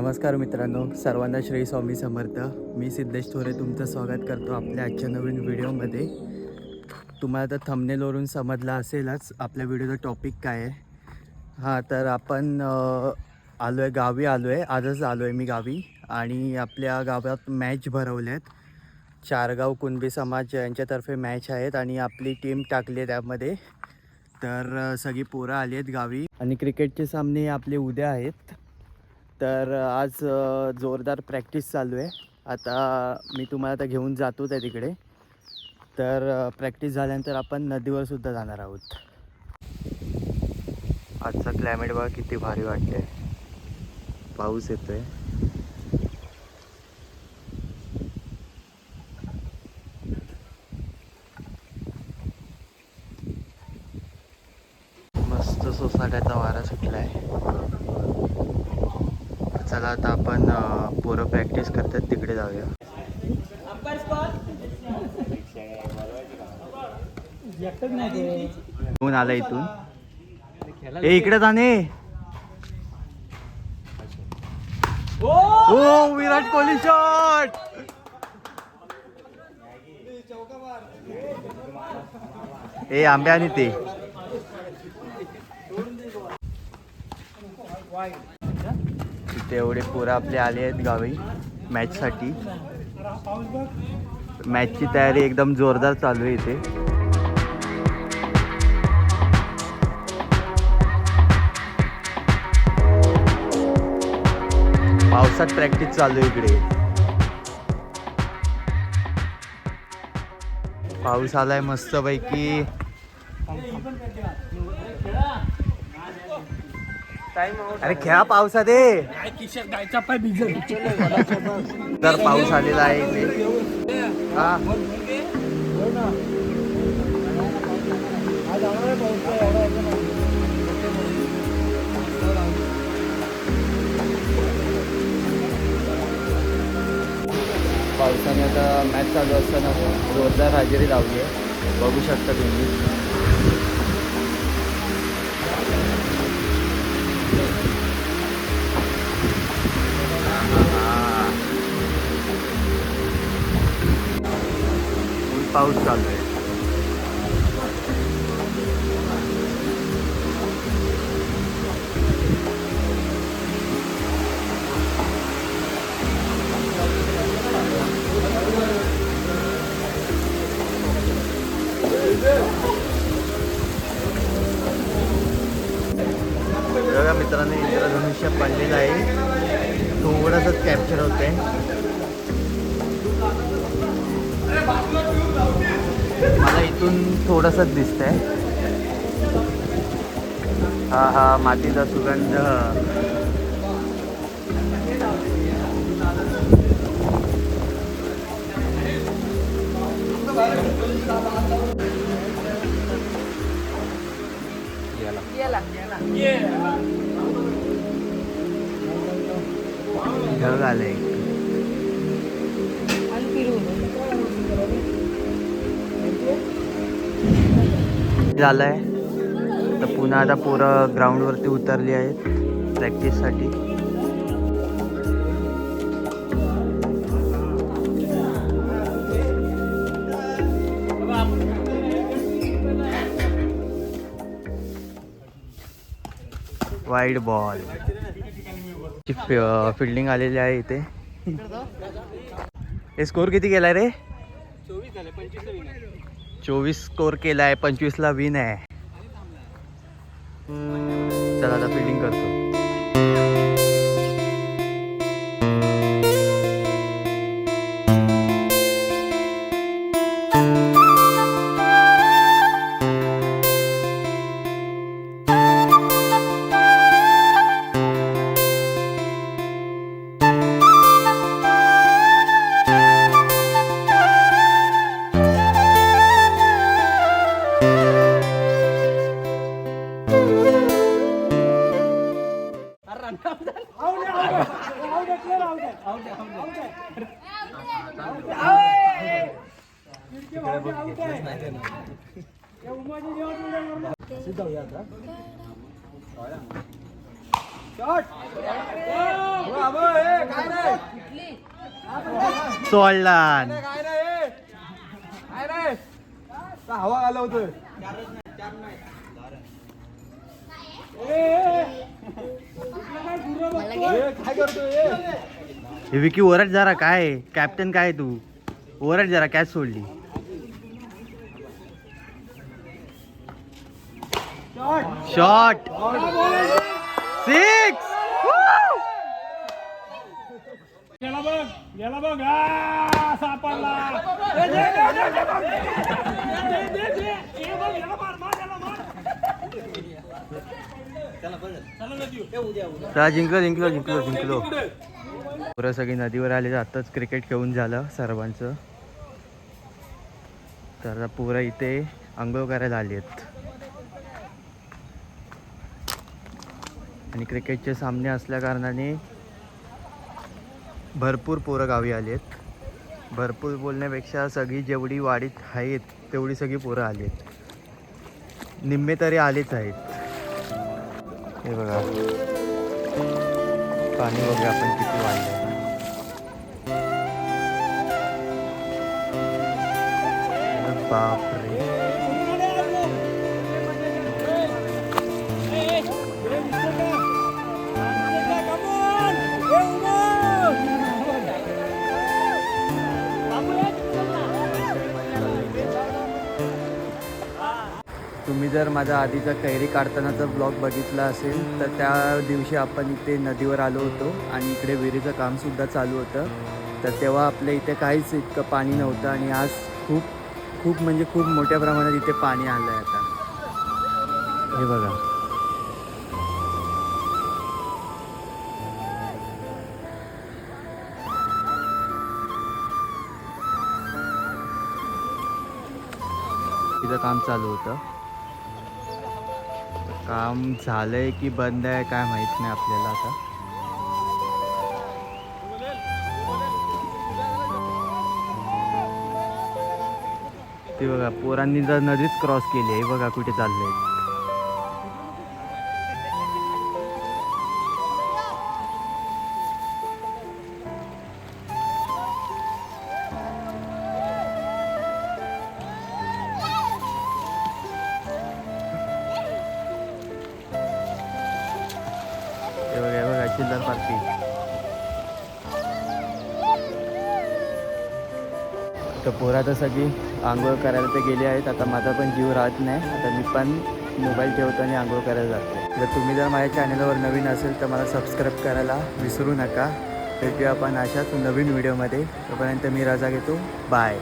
नमस्कार मित्रांनो, सर्वांना श्री स्वामी समर्थ. मी सिद्धेश थोरे तुमचं स्वागत करतो आपल्या आजच्या नवीन व्हिडिओमध्ये. तुम्हाला तर थंबनेलवरून समजलं असेलच आपल्या व्हिडिओचा टॉपिक काय आहे. तर आपण आलो आहे गावी, आजच आलो आहे मी गावी. आणि आपल्या गावात मॅच भरवल्या आहेत. चारगाव कुणबी समाज यांच्यातर्फे मॅच आहेत आणि आपली टीम टाकली आहे त्यामध्ये. तर सगळी पोरं आली आहेत गावी आणि क्रिकेटचे सामने आपले उद्या आहेत. तर आज जोरदार प्रॅक्टिस चालू आहे. आता मी तुम्हाला आता घेऊन जातोच आहे तिकडे. तर प्रॅक्टिस झाल्यानंतर आपण नदीवर सुद्धा जाणार आहोत. आजचा क्लायमेट बघा किती भारी वाटते. पाऊस येतोय. मस्त सोसाट्याचा वारा सुटला आहे. चला आता आपण पोरं प्रॅक्टिस करतात तिकडे जाऊया. कोण आला इथून? ए इकडे जाणे. ओ विराट कोहली शॉट. ए आंब्या आणि ते इथे एवढे पोरं आपले आले आहेत गावी मॅचसाठी. मॅचची तयारी एकदम जोरदार चालू आहे इथे. पावसात प्रॅक्टिस चालू आहे इकडे. पाऊस आलाय मस्त पैकी. अरे खेळा पावसात आहे. तर पाऊस आलेला आहे इथे. पावसाने आता मॅच चालू असताना जोरदार हजेरी लावली आहे. बघू शकता तुम्ही. पाऊस चालू आहे. बघा मित्रांनो, इंद्रधनुष्य पडलेलं आहे. थोडंसंच कॅप्चर होत आहे. मला इथून थोडंसंच दिसतंय. हा मातीचा सुगंध. ढग आले. झालंय तर पुन्हा आता पोरं ग्राउंडवरती उतरली आहेत प्रॅक्टिससाठी. वाईड बॉल फिल्डिंग आलेली आहे इथे. हे स्कोर किती केलाय रे? 24 स्कोर केलाय. 25ला विन आहे. चला आता फिल्डिंग करतो. सोडला. हवा आलं होतं. काय करतोय विकी ओरड जरा. काय कॅप्टन काय तू ओरड जरा. कॅच सोडली. शॉट. 6. गेला बघ सापडला. जिंकलो. पुरं सगळी नदीवर आले. आताच क्रिकेट खेळून झालं सर्वांचं. तर पुरं इथे अंघोळ करायला आली आहेत. आणि क्रिकेटचे सामने असल्या कारणाने भरपूर पोरं गावी आली आहेत. भरपूर बोलण्यापेक्षा सगळी जेवढी वाडीत आहेत तेवढी सगळी पोरं आली आहेत. निम्मे तरी आलेच आहेत. हे बघा पाणी बघा आपण किती वाढलं. बापरे. तुम्ही जर माझा आधीचा कैरी काढतानाचा ब्लॉग बघितला असेल तर त्या दिवशी आपण इथे नदीवर आलो होतो आणि इकडे विहिरीचं कामसुद्धा चालू होतं. तर तेव्हा आपल्या इथे काहीच इतकं पाणी नव्हतं आणि आज खूप म्हणजे खूप मोठ्या प्रमाणात इथे पाणी आलं आहे आता. हे बघा. तिथं काम चालू होतं. काम झालंय की बंद आहे काय माहित नाही आपल्याला आता. ते बघा पोरांनी जर नदीच क्रॉस केली आहे. बघा कुठे चाललंय. बघा चिल्लर पार्टी. तर पोरं तर सगळी आंघोळ करायला तर गेली आहेत. आता माझा पण जीव राहत नाही. आता मी पण मोबाईल ठेवतो आणि आंघोळ करायला जातो. जर तुम्ही जर माझ्या चॅनलवर नवीन असेल तर मला सबस्क्राईब करायला विसरू नका. भेटूया आपण अशाच नवीन व्हिडिओमध्ये. तोपर्यंत मी रजा घेतो. बाय.